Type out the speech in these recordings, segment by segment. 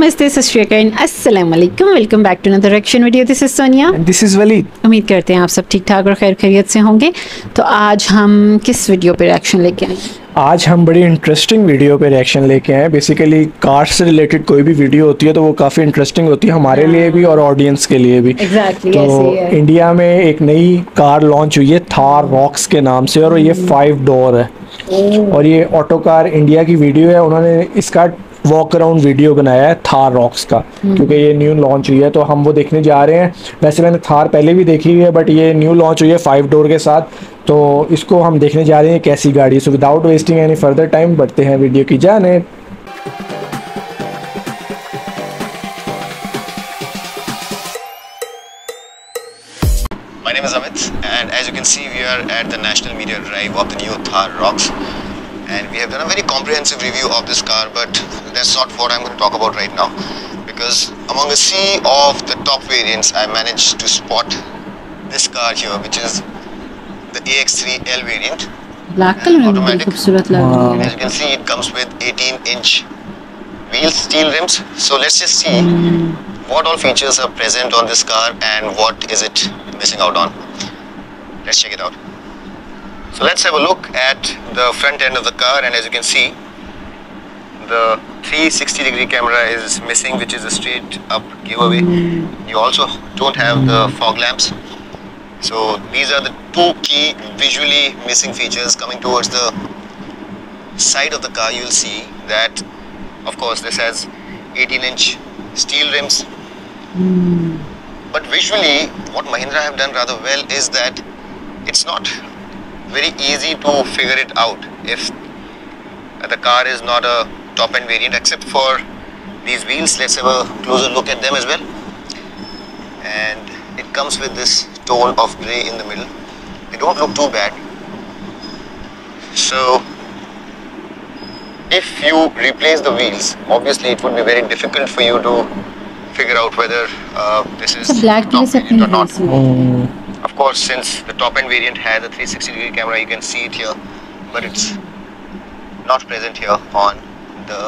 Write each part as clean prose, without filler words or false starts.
नमस्ते, सत श्री अकाल, अस्सलाम वालेकुम। Welcome back to another action video. This is Sonia, this is Walid. उम्मीद करते हैं आप सब ठीक ठाक और खैर खैरियत से होंगे। तो आज हम किस वीडियो पे रिएक्शन लेके आए? आज हम बड़ी इंटरेस्टिंग वीडियो पे रिएक्शन लेके आए। बेसिकली कार से रिलेटेड कोई भी वीडियो होती है तो वो काफ़ी इंटरेस्टिंग होती है हमारे लिए भी और ऑडियंस के लिए भी। Exactly, तो ऐसे ही है। इंडिया में एक नई कार लॉन्च हुई है थार रॉक्स के नाम से, और ये 5 डोर है। और ये ऑटो कार इंडिया की वीडियो है। उन्होंने इसका वॉक अराउंड वीडियो बनाया है थार रॉक्स का, क्योंकि ये न्यू लॉन्च हुई है तो हम वो देखने जा रहे हैं। वैसे मैंने थार पहले भी देखी हुई है, बट ये न्यू लॉन्च हुई है 5 डोर के साथ, तो इसको हम देखने जा रहे हैं कैसी गाड़ी है। So without wasting any further time बढ़ते हैं वीडियो की जाने। My name is Amit, and as you can see, we are at the National Media Drive of the new Thar Rocks, and we have done a very comprehensive review of this car. But that's not what I'm going to talk about right now, because among a sea of the top variants, I managed to spot this car here, which is the AX3L variant. Black colour में बड़ी खूबसूरत लग रही है। As you can see, it comes with 18-inch wheels, steel rims. So let's just see what all features are present on this car and what is it missing out on. Let's check it out. So let's have a look at the front end of the car, and as you can see, the 360-degree camera is missing, which is a straight up giveaway. You also don't have the fog lamps. So these are the two key visually missing features. Coming towards the side of the car, you'll see that, of course, this has 18-inch steel rims. But visually, what Mahindra have done rather well is that it's not very easy to figure it out if the car is not a top-end variant, except for these wheels. Let's have a closer look at them as well. And it comes with this tone of grey in the middle. They don't look too bad. So if you replace the wheels, obviously it would be very difficult for you to figure out whether this is black top से variant or not. Of course, since the top end variant has a 360-degree camera, you can see it here, but it's not present here on the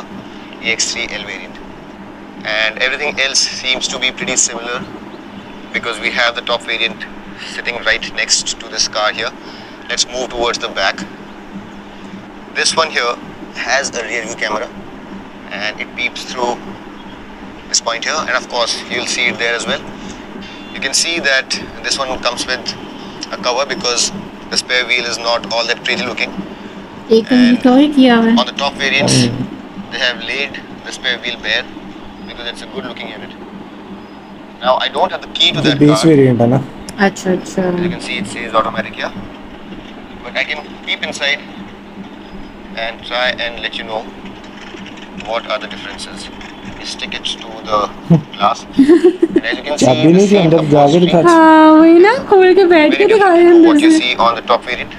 EX3L variant. And everything else seems to be pretty similar, because we have the top variant sitting right next to this car here. Let's move towards the back. This one here has a rear view camera, and it peeps through this point here, and of course you'll see it there as well. You can see that this one comes with a cover, because the spare wheel is not all that pretty looking. एक cover किया हुआ है। On the top variants, they have laid the spare wheel bare, because it's a good looking unit. Now I don't have the key to that base car. Variant है ना। अच्छा अच्छा। As you can see, it says automatic here, but I can peep inside and try and let you know what are the differences. You stick it to the glass, and as you can see, चाबी the नहीं थी seat अंदर, जाके upholstery दिखा। हाँ वही ना, खोल के बैठ के very दिखा different रहे to हैं what you अंदर से। see on the top variant.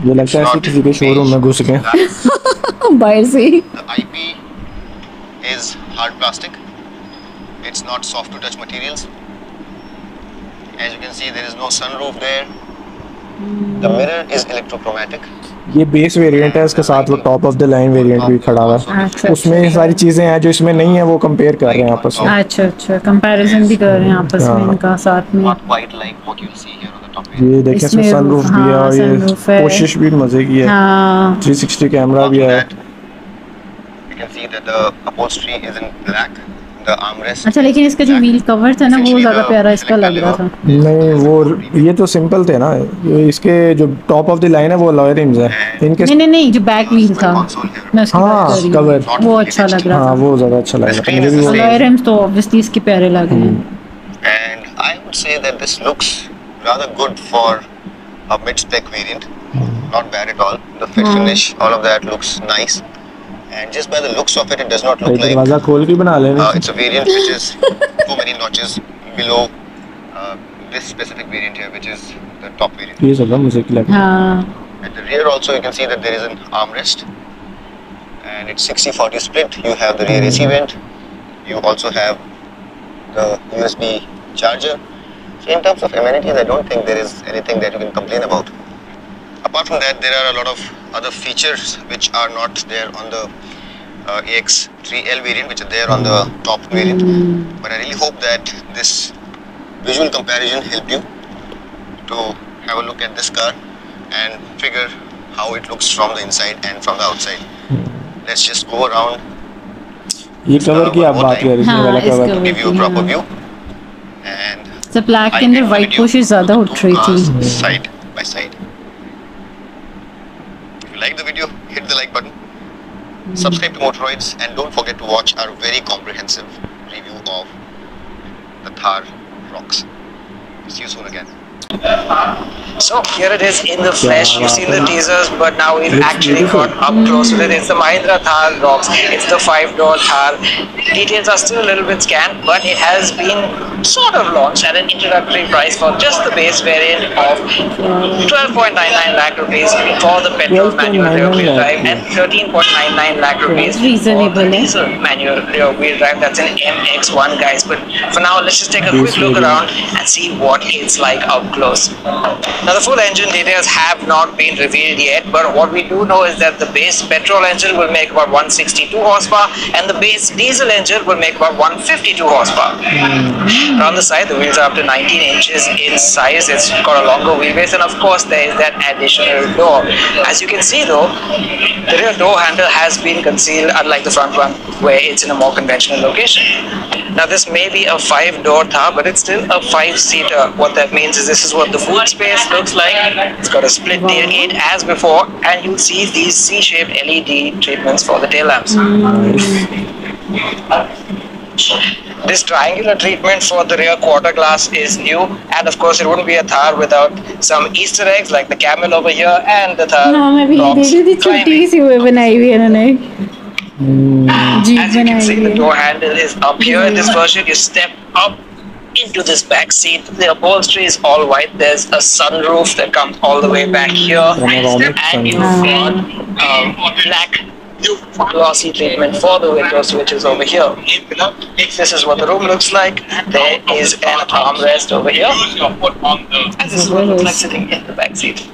ये लगता है ऐसे किसी के शोरूम में घुस गए। बाहर से ही। The IP is hard plastic. It's not soft to touch materials. As you can see, there is no sunroof there. The mirror is electrochromatic. ये बेस वेरिएंट है, इसके साथ वो top of the line variant भी खड़ा हुआ है। अच्छा, उसमें ये सारी चीजें हैं जो इसमें नहीं है, वो कंपेयर कर रहे हैं आपस में। अच्छा अच्छा, कंपैरिजन भी कर रहे हैं आपस में इनका साथ में। Not quite like what you'll see here on the top variant. ये देखें, इसमें इसमें सनरूफ भी है, हाँ, और ये sunroof है। कोशिश भी मजे की है। हाँ 360 कैमरा भी है। That, you can see that the upholstery is in black. The armrest. अच्छा, लेकिन इसका जो व्हील कवर था ना वो ज़्यादा प्यारा इसका लग रहा था। नहीं, वो ये तो सिंपल थे ना। ये इसके जो टॉप ऑफ द लाइन है वो अलॉय रिम्स है इनके। नहीं नहीं नहीं, जो बैक व्हील था मैं उसकी बात हाँ कर रही हूँ, कवर वो अच्छा लग रहा हाँ था। वो ज्यादा अच्छा लग रहा था मुझे भी। वो अलॉय रिम्स तो ऑब्वियसली इसके प्यारे लग रहे हैं। And I would say that this looks rather good for a mid-spec variant. Not bad at all. The fit finish, all of that looks nice. And just by the looks of it, it does not look like दरवाजा खोल के बना लेना। it's a variant which is too many notches below this specific variant here, which is the top variant. ये सब मुझे क्या लगा। हाँ At the rear also, you can see that there is an armrest, and it's 60-40 split. You have the rear AC vent. You also have the USB charger. So in terms of amenities, I don't think there is anything that you can complain about. Apart from that, there are a lot of other features which are not there on the AX3L variant, which are there on the top variant. But I really hope that this visual comparison helped you to have a look at this car and figure how it looks from the inside and from the outside. Let's just go around. ये cover की आप बात कर रही थी, वाला cover, give you a proper view. And the black के अंदर white पोशिश ज़्यादा उठ रही थी side by side. If you like the video, hit the like button, subscribe to Motoroids, and don't forget to watch our very comprehensive review of the Thar ROXX. See you soon again. So here it is in the flesh. You've seen the teasers, but now we've actually got up close with it. It's the Mahindra Thar ROXX. It's the 5-door Thar. Details are still a little bit scant, but it has been sort of launched at an introductory price for just the base variant of 12.99 lakh rupees for the petrol manual rear wheel drive and 13.99 lakh rupees for the diesel manual rear wheel drive. That's an MX-1, guys. But for now, let's just take a quick look around and see what it's like up close. Now the full engine details have not been revealed yet, but what we do know is that the base petrol engine will make about 162 horsepower and the base diesel engine will make about 152 horsepower. Around the side, the wheels are up to 19 inches in size. It's got a longer wheelbase, and of course there is that additional door. As you can see though, the rear door handle has been concealed, unlike the front one where it's in a more conventional location. Now this may be a 5-door Thar, but it's still a 5-seater. What that means is this is what the boot space looks like. It's got a split tailgate as before, and you'll see these C-shaped LED treatments for the tail lamps. This triangular treatment for the rear quarter glass is new, and of course it wouldn't be a Thar without some Easter eggs like the camel over here and the Thar ROXX climbing. As you can see, the door handle is up here in this version. You step up into this back seat. The upholstery is all white. There's a sunroof that comes all the way back here, and you've got black glossy treatment for the window switches over here. This is what the room looks like. There is an armrest over here, and this is what it looks like sitting in the back seat.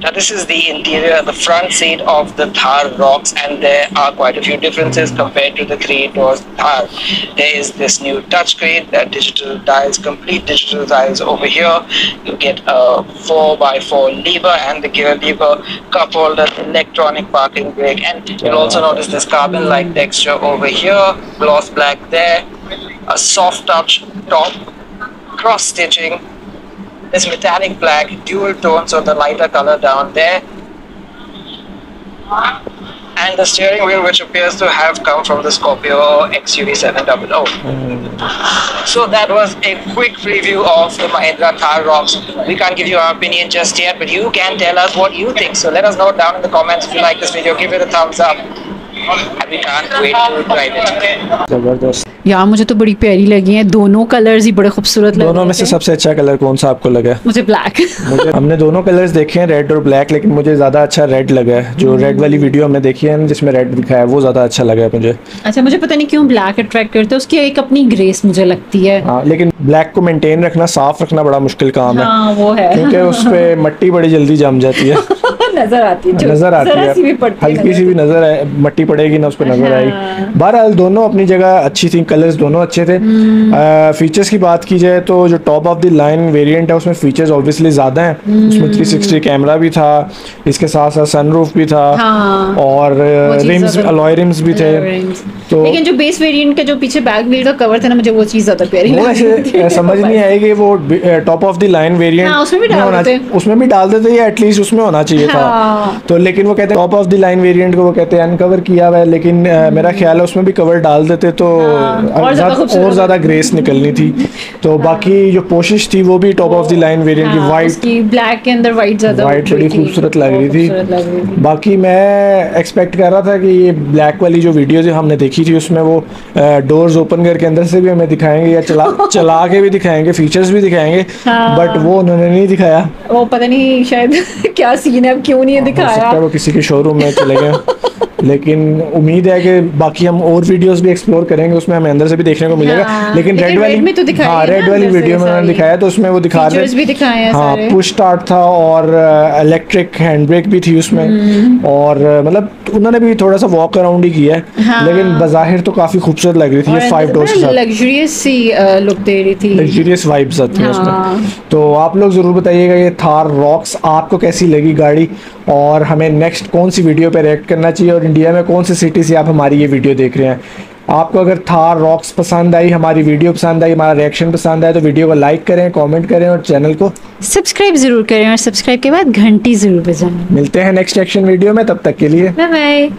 Now this is the interior, the front seat of the Thar ROXX, and there are quite a few differences compared to the 3-door Thar. There is this new touchscreen, that digital dials, complete digital dials over here. You get a 4x4 lever and the gear lever, cup holder, electronic parking brake, and you'll also notice this carbon-like texture over here, gloss black there, a soft touch top, cross stitching. This metallic black, dual tone, so the lighter color down there. And the steering wheel, which appears to have come from the Scorpio XUV 700. So that was a quick preview of the Mahindra Thar ROXX. We can't give you our opinion just yet, but you can tell us what you think. So let us know down in the comments if you like this video. Give it a thumbs up. And we can't wait to drive it. जबरदस्त। यार मुझे तो बड़ी प्यारी लगी हैं, दोनों colours ही बड़े खूबसूरत लग रहे हैं। दोनों में से सबसे अच्छा कलर कौन सा आपको लगा? मुझे ब्लैक। मुझे हमने दोनों कलर्स देखे हैं, रेड और ब्लैक, लेकिन मुझे ज़्यादा अच्छा रेड लगा है। जो रेड वाली वीडियो हमने देखी है जिसमें रेड दिखा है, वो ज़्यादा अच्छा लगा है मुझे। अच्छा, मुझे पता नहीं क्यों ब्लैक अट्रैक्ट करता है, उसकी एक अपनी ग्रेस मुझे लगती है। हाँ, लेकिन ब्लैक को मेंटेन रखना, साफ रखना बड़ा मुश्किल काम है। हाँ, वो है, क्योंकि उस पे मट्टी बड़ी जल्दी जम जाती है। नजर आती है, हल्की सी भी नजर है, मट्टी पड़ेगी ना उस पर नजर आएगी। बहरहाल दोनों अपनी जगह अच्छी थी, कलर्स दोनों अच्छे थे। फीचर्स की बात की जाए तो जो top of the line variant है उसमें फीचर्स ऑब्वियसली ज़्यादा हैं। उसमें 360 कैमरा भी था, इसके साथ साथ सनरूफ भी था, और रिम्स, अलॉय रिम्स भी थे। तो लेकिन जो बेस वेरिएंट का जो पीछे बैक व्हील का कवर था ना, मुझे वो चीज़ ज़्यादा प्यारी लगी। समझ नहीं आएगी वो top of the line variant उसमें भी डाल देते या एटलीस्ट उसमें होना चाहिए था। तो लेकिन वो कहते हैं top of the line variant को वो कहते हैं अनकवर किया हुआ है, लेकिन मेरा ख्याल है उसमें भी कवर डाल देते तो और ज़्यादा ग्रेस निकलनी थी। तो बाकी जो कोशिश थी वो भी top of the line variant की वाइट, ब्लैक के अंदर वाइट बड़ी खूबसूरत लग रही थी। बाकी मैं एक्सपेक्ट कर रहा था कि ये ब्लैक वाली जो वीडियोज हमने देखी थी उसमें वो डोर्स ओपन करके अंदर से भी हमें दिखाएंगे या चला के भी दिखाएंगे, फीचर्स भी दिखाएंगे, बट वो उन्होंने नहीं दिखाया। वो पता नहीं शायद क्या सीन है, क्यों नहीं दिखाया, वो किसी के शोरूम में चले गए। लेकिन उम्मीद है कि बाकी हम और वीडियोस भी एक्सप्लोर करेंगे, उसमें हमें अंदर से भी देखने को मिलेगा। लेकिन रेड वाली में तो दिखाया हाँ, रेड वाली वीडियो में उन्होंने दिखाया, तो उसमें वो दिखा रहे भी दिखाए हैं हाँ, पुश स्टार्ट था और इलेक्ट्रिक हैंड ब्रेक भी थी उसमें, और मतलब उन्होंने भी थोड़ा सा वॉक अराउंड ही किया है। हाँ। लेकिन बाज़ाहिर तो काफ़ी खूबसूरत लग रही थी ये 5 डोर्स के साथ, लग्जरियस सी लुक दे रही थी, लग्जरियस वाइब्स आती हैं उसमें। तो आप लोग ज़रूर बताइएगा ये थार रॉक्स आपको कैसी लगी गाड़ी, और हमें नेक्स्ट कौन सी वीडियो पे रिएक्ट करना चाहिए, और इंडिया में कौन सी सिटी से आप हमारी ये वीडियो देख रहे हैं। आपको अगर थार रॉक्स पसंद आई, हमारी वीडियो पसंद आई, हमारा रिएक्शन पसंद आया, तो वीडियो को लाइक करें, कमेंट करें और चैनल को सब्सक्राइब ज़रूर करें, और सब्सक्राइब के बाद घंटी ज़रूर बजाएं। मिलते हैं नेक्स्ट एक्शन वीडियो में, तब तक के लिए बाय बाय।